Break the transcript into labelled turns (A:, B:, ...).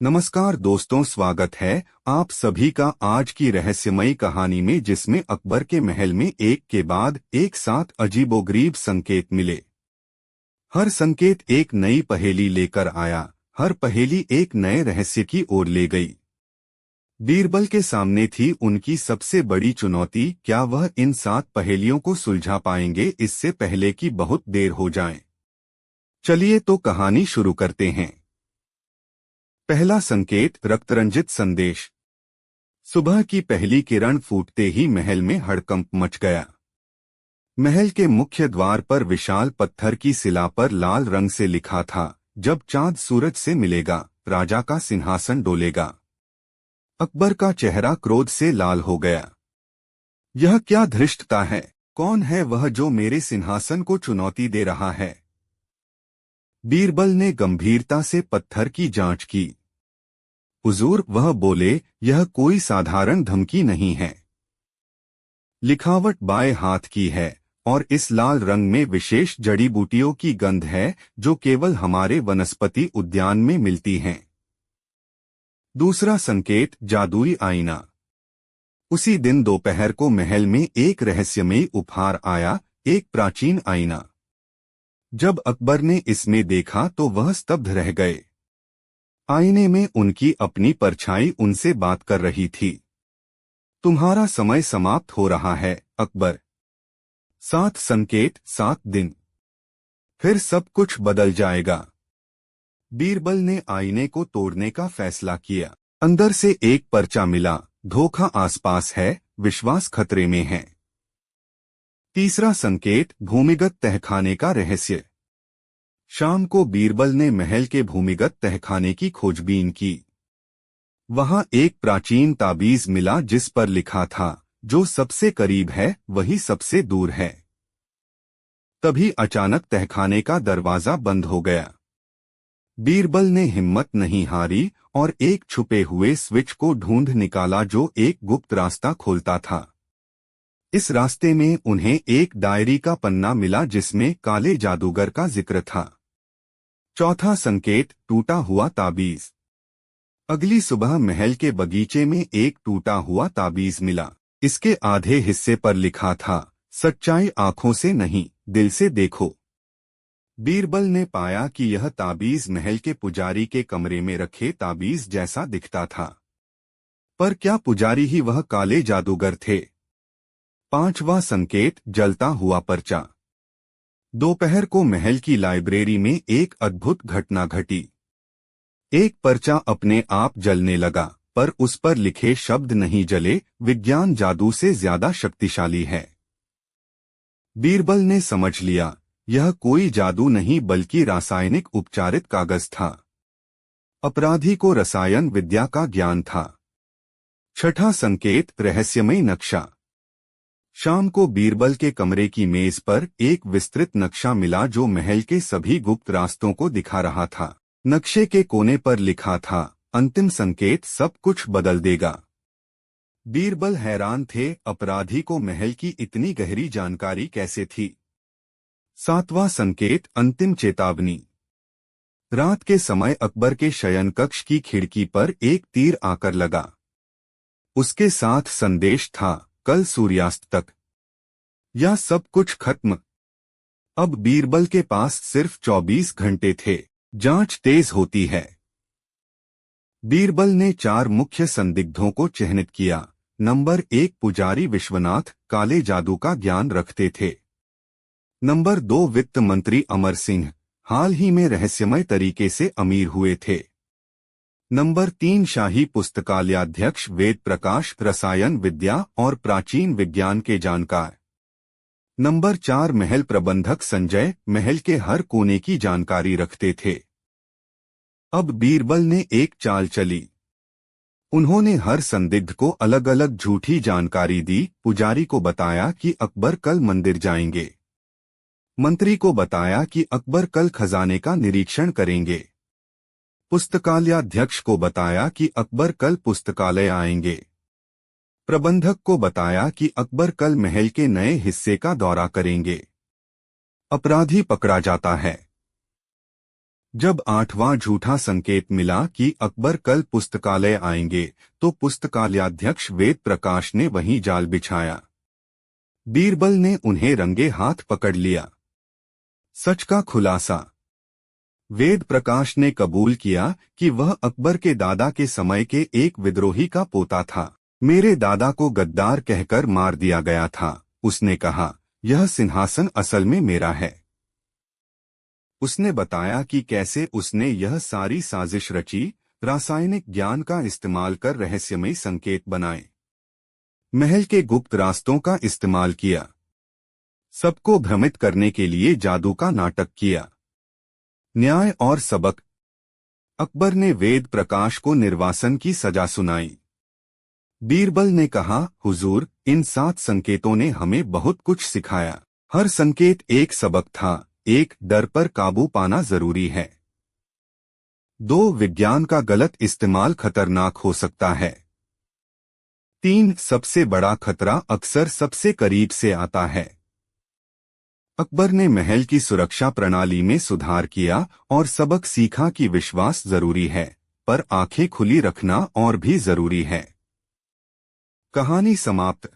A: नमस्कार दोस्तों, स्वागत है आप सभी का आज की रहस्यमयी कहानी में, जिसमें अकबर के महल में एक के बाद एक साथ अजीबोगरीब संकेत मिले। हर संकेत एक नई पहेली लेकर आया, हर पहेली एक नए रहस्य की ओर ले गई। बीरबल के सामने थी उनकी सबसे बड़ी चुनौती। क्या वह इन 7 पहेलियों को सुलझा पाएंगे इससे पहले कि बहुत देर हो जाए? चलिए तो कहानी शुरू करते हैं। पहला संकेत, रक्तरंजित संदेश। सुबह की पहली किरण फूटते ही महल में हड़कंप मच गया। महल के मुख्य द्वार पर विशाल पत्थर की शिला पर लाल रंग से लिखा था, जब चांद सूरज से मिलेगा, राजा का सिंहासन डोलेगा। अकबर का चेहरा क्रोध से लाल हो गया। यह क्या धृष्टता है? कौन है वह जो मेरे सिंहासन को चुनौती दे रहा है? बीरबल ने गंभीरता से पत्थर की जांच की। हुजूर, वह बोले, यह कोई साधारण धमकी नहीं है। लिखावट बाएं हाथ की है और इस लाल रंग में विशेष जड़ी बूटियों की गंध है जो केवल हमारे वनस्पति उद्यान में मिलती हैं। दूसरा संकेत, जादुई आईना। उसी दिन दोपहर को महल में एक रहस्यमयी उपहार आया, एक प्राचीन आईना। जब अकबर ने इसमें देखा तो वह स्तब्ध रह गए। आईने में उनकी अपनी परछाई उनसे बात कर रही थी। तुम्हारा समय समाप्त हो रहा है, अकबर। 7 संकेत, 7 दिन, फिर सब कुछ बदल जाएगा। बीरबल ने आईने को तोड़ने का फैसला किया। अंदर से एक पर्चा मिला, धोखा आसपास है, विश्वास खतरे में है। तीसरा संकेत, भूमिगत तहखाने का रहस्य। शाम को बीरबल ने महल के भूमिगत तहखाने की खोजबीन की। वहां एक प्राचीन ताबीज मिला जिस पर लिखा था, जो सबसे करीब है वही सबसे दूर है। तभी अचानक तहखाने का दरवाजा बंद हो गया। बीरबल ने हिम्मत नहीं हारी और एक छुपे हुए स्विच को ढूंढ निकाला जो एक गुप्त रास्ता खोलता था। इस रास्ते में उन्हें एक डायरी का पन्ना मिला जिसमें काले जादूगर का जिक्र था। चौथा संकेत, टूटा हुआ ताबीज। अगली सुबह महल के बगीचे में एक टूटा हुआ ताबीज मिला। इसके आधे हिस्से पर लिखा था, सच्चाई आंखों से नहीं, दिल से देखो। बीरबल ने पाया कि यह ताबीज महल के पुजारी के कमरे में रखे ताबीज जैसा दिखता था। पर क्या पुजारी ही वह काले जादूगर थे? पांचवा संकेत, जलता हुआ पर्चा। दोपहर को महल की लाइब्रेरी में एक अद्भुत घटना घटी। एक पर्चा अपने आप जलने लगा, पर उस पर लिखे शब्द नहीं जले, विज्ञान जादू से ज्यादा शक्तिशाली है। बीरबल ने समझ लिया, यह कोई जादू नहीं बल्कि रासायनिक उपचारित कागज था। अपराधी को रसायन विद्या का ज्ञान था। छठा संकेत, रहस्यमय नक्शा। शाम को बीरबल के कमरे की मेज पर एक विस्तृत नक्शा मिला जो महल के सभी गुप्त रास्तों को दिखा रहा था। नक्शे के कोने पर लिखा था, अंतिम संकेत सब कुछ बदल देगा। बीरबल हैरान थे, अपराधी को महल की इतनी गहरी जानकारी कैसे थी? सातवां संकेत, अंतिम चेतावनी। रात के समय अकबर के शयन कक्ष की खिड़की पर एक तीर आकर लगा। उसके साथ संदेश था, कल सूर्यास्त तक या सब कुछ खत्म। अब बीरबल के पास सिर्फ 24 घंटे थे। जांच तेज होती है। बीरबल ने 4 मुख्य संदिग्धों को चिन्हित किया। नंबर 1, पुजारी विश्वनाथ, काले जादू का ज्ञान रखते थे। नंबर 2, वित्त मंत्री अमर सिंह, हाल ही में रहस्यमय तरीके से अमीर हुए थे। नंबर 3, शाही पुस्तकालयाध्यक्ष वेद प्रकाश, रसायन विद्या और प्राचीन विज्ञान के जानकार। नंबर 4, महल प्रबंधक संजय, महल के हर कोने की जानकारी रखते थे। अब बीरबल ने एक चाल चली। उन्होंने हर संदिग्ध को अलग अलग झूठी जानकारी दी। पुजारी को बताया कि अकबर कल मंदिर जाएंगे। मंत्री को बताया कि अकबर कल खजाने का निरीक्षण करेंगे। पुस्तकालयाध्यक्ष को बताया कि अकबर कल पुस्तकालय आएंगे। प्रबंधक को बताया कि अकबर कल महल के नए हिस्से का दौरा करेंगे। अपराधी पकड़ा जाता है। जब 8वां झूठा संकेत मिला कि अकबर कल पुस्तकालय आएंगे, तो पुस्तकालयाध्यक्ष वेद प्रकाश ने वहीं जाल बिछाया। बीरबल ने उन्हें रंगे हाथ पकड़ लिया। सच का खुलासा। वेद प्रकाश ने कबूल किया कि वह अकबर के दादा के समय के एक विद्रोही का पोता था। मेरे दादा को गद्दार कहकर मार दिया गया था, उसने कहा। यह सिंहासन असल में मेरा है। उसने बताया कि कैसे उसने यह सारी साजिश रची, रासायनिक ज्ञान का इस्तेमाल कर रहस्यमय संकेत बनाए, महल के गुप्त रास्तों का इस्तेमाल किया, सबको भ्रमित करने के लिए जादू का नाटक किया। न्याय और सबक। अकबर ने वेद प्रकाश को निर्वासन की सजा सुनाई। बीरबल ने कहा, हुजूर, इन 7 संकेतों ने हमें बहुत कुछ सिखाया। हर संकेत एक सबक था। 1. डर पर काबू पाना जरूरी है। 2. विज्ञान का गलत इस्तेमाल खतरनाक हो सकता है। 3. सबसे बड़ा खतरा अक्सर सबसे करीब से आता है। अकबर ने महल की सुरक्षा प्रणाली में सुधार किया और सबक सीखा कि विश्वास जरूरी है, पर आंखें खुली रखना और भी जरूरी है। कहानी समाप्त।